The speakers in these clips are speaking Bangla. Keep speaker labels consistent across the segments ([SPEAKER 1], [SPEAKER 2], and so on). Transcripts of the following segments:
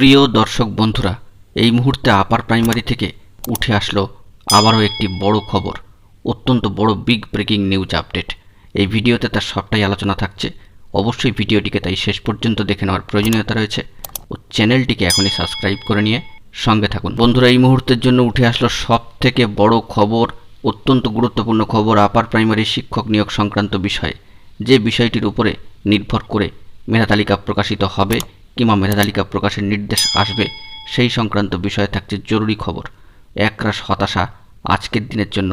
[SPEAKER 1] প্রিয় দর্শক বন্ধুরা, এই মুহূর্তে আপার প্রাইমারি থেকে উঠে আসলো আবারও একটি বড় খবর, অত্যন্ত বড় বিগ ব্রেকিং নিউজ আপডেট। এই ভিডিওতে তার সবটাই আলোচনা থাকছে। অবশ্যই ভিডিওটিকে তাই শেষ পর্যন্ত দেখে নেওয়ার প্রয়োজনীয়তা রয়েছে ও চ্যানেলটিকে এখনই সাবস্ক্রাইব করে নিয়ে সঙ্গে থাকুন। বন্ধুরা, এই মুহূর্তের জন্য উঠে আসলো সব থেকে বড় খবর, অত্যন্ত গুরুত্বপূর্ণ খবর আপার প্রাইমারি শিক্ষক নিয়োগ সংক্রান্ত বিষয়ে। যে বিষয়টির উপরে নির্ভর করে মেধা তালিকা প্রকাশিত হবে কিংবা মেধা তালিকা প্রকাশের নির্দেশ আসবে, সেই সংক্রান্ত বিষয়ে থাকছে জরুরি খবর। একরাশ হতাশা আজকের দিনের জন্য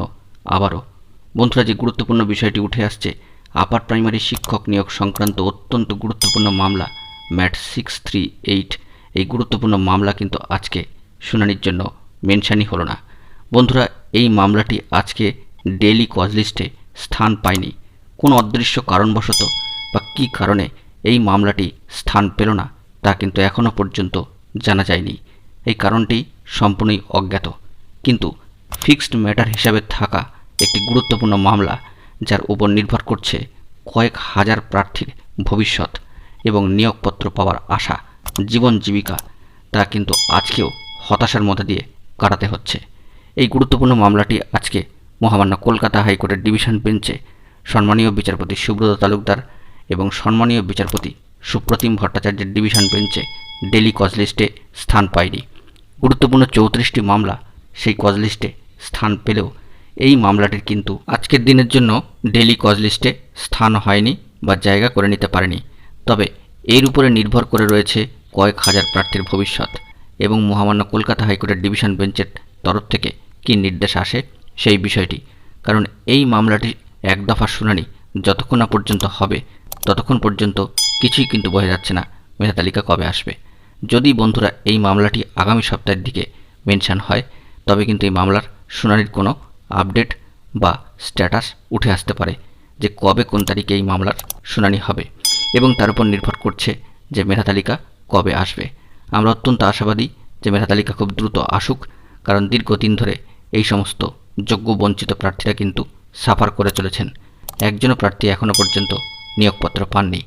[SPEAKER 1] আবারও। বন্ধুরা, যে গুরুত্বপূর্ণ বিষয়টি উঠে আসছে, আপার প্রাইমারি শিক্ষক নিয়োগ সংক্রান্ত অত্যন্ত গুরুত্বপূর্ণ মামলা ম্যাট 638, এই গুরুত্বপূর্ণ মামলা কিন্তু আজকে শুনানির জন্য মেনশনই হলো না। বন্ধুরা, এই মামলাটি আজকে ডেইলি কজ লিস্টে স্থান পায়নি। কোনো অদৃশ্য কারণবশত বা কী কারণে এই মামলাটি স্থান পেল না তা কিন্তু এখনও পর্যন্ত জানা যায়নি। এই কারণটি সম্পূর্ণই অজ্ঞাত। কিন্তু ফিক্সড ম্যাটার হিসাবে থাকা একটি গুরুত্বপূর্ণ মামলা, যার উপর নির্ভর করছে কয়েক হাজার প্রার্থীর ভবিষ্যৎ এবং নিয়োগপত্র পাওয়ার আশা, জীবন জীবিকা, তা কিন্তু আজকেও হতাশার মধ্যে দিয়ে কাটাতে হচ্ছে। এই গুরুত্বপূর্ণ মামলাটি আজকে মহামান্য কলকাতা হাইকোর্টের ডিভিশন বেঞ্চে সম্মানীয় বিচারপতি সুব্রত তালুকদার এবং সম্মানীয় বিচারপতি সুপ্রতিম ভট্টাচার্যের ডিভিশন বেঞ্চে ডেইলি কজ লিস্টে স্থান পায়নি। গুরুত্বপূর্ণ 34টি মামলা সেই কজ লিস্টে স্থান পেলেও এই মামলাটির কিন্তু আজকের দিনের জন্য ডেইলি কজ লিস্টে স্থান হয়নি বা জায়গা করে নিতে পারেনি। তবে এর উপরে নির্ভর করে রয়েছে কয়েক হাজার প্রার্থীর ভবিষ্যৎ এবং মহামান্য কলকাতা হাইকোর্টের ডিভিশন বেঞ্চের তরফ থেকে কী নির্দেশ আসে সেই বিষয়টি। কারণ এই মামলাটি এক দফা শুনানি যতক্ষণ না পর্যন্ত হবে ততক্ষণ পর্যন্ত কিছুই কিন্তু বোঝা যাচ্ছে না মেধা তালিকা কবে আসবে। যদি বন্ধুরা এই মামলাটি আগামী সপ্তাহের দিকে মেনশন হয়, তবে কিন্তু এই মামলার শুনানির কোনো আপডেট বা স্ট্যাটাস উঠে আসতে পারে যে কবে কোন তারিখে এই মামলার শুনানি হবে, এবং তার উপর নির্ভর করছে যে মেধা তালিকা কবে আসবে। আমরা অত্যন্ত আশাবাদী যে মেধা তালিকা খুব দ্রুত আসুক, কারণ দীর্ঘদিন ধরে এই সমস্ত যোগ্য বঞ্চিত প্রার্থীরা কিন্তু সাফার করে চলেছেন। একজনও প্রার্থী এখনও পর্যন্ত নিয়োগপত্র পাননি।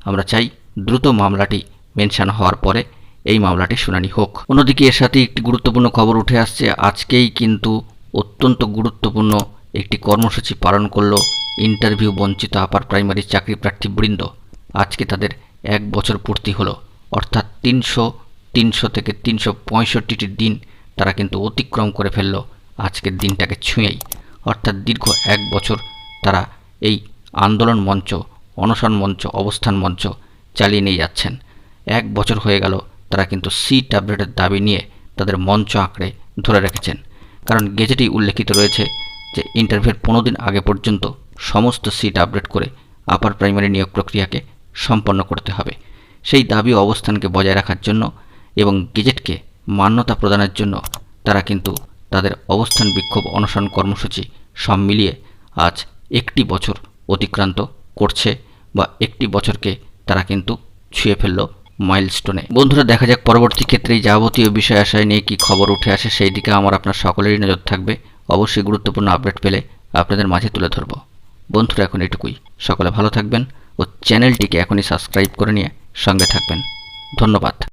[SPEAKER 1] আমরা চাই দ্রুত মামলাটি মেনশন হওয়ার পরে এই মামলাটি শুনানি হোক। অন্যদিকে এর সাথে একটি গুরুত্বপূর্ণ খবর উঠে আসছে। আজকেই কিন্তু অত্যন্ত গুরুত্বপূর্ণ একটি কর্মসূচি পালন করল ইন্টারভিউ বঞ্চিত আপার প্রাইমারি চাকরি প্রার্থীবৃন্দ। আজকে তাদের 1 বছর পূর্তি হলো, অর্থাৎ 300 থেকে 365টি দিন তারা কিন্তু অতিক্রম করে ফেলল আজকের দিনটাকে ছুঁয়েই। অর্থাৎ দীর্ঘ 1 বছর তারা এই আন্দোলন মঞ্চ, অনশন মঞ্চ, অবস্থান মঞ্চ চালিয়ে নিয়ে যাচ্ছেন। 1 বছর হয়ে গেল তারা কিন্তু সিট আপডেটের দাবি নিয়ে তাদের মঞ্চ আঁকড়ে ধরে রেখেছেন। কারণ গেজেটেই উল্লেখিত রয়েছে যে ইন্টারভিউর 15 দিন আগে পর্যন্ত সমস্ত সিট আপডেট করে আপার প্রাইমারি নিয়োগ প্রক্রিয়াকে সম্পন্ন করতে হবে। সেই দাবি অবস্থানকে বজায় রাখার জন্য এবং গেজেটকে মান্যতা প্রদানের জন্য তারা কিন্তু তাদের অবস্থান, বিক্ষোভ, অনশন কর্মসূচি সব মিলিয়ে আজ 1টি বছর অতিক্রান্ত করছে বা 1টি বছরকে তারা কিন্তু ছুঁয়ে ফেলল মাইলস্টোনে। বন্ধুরা, দেখা যাক পরবর্তী ক্ষেত্রে এই যাবতীয় বিষয় আশায় নিয়ে কী খবর উঠে আসে, সেই দিকে আপনার সকলেরই নজর থাকবে। অবশ্যই গুরুত্বপূর্ণ আপডেট পেলে আপনাদের মাঝে তুলে ধরব। বন্ধুরা, এখন এটুকুই। সকলে ভালো থাকবেন ও চ্যানেলটিকে এখনই সাবস্ক্রাইব করে নিয়ে সঙ্গে থাকবেন। ধন্যবাদ।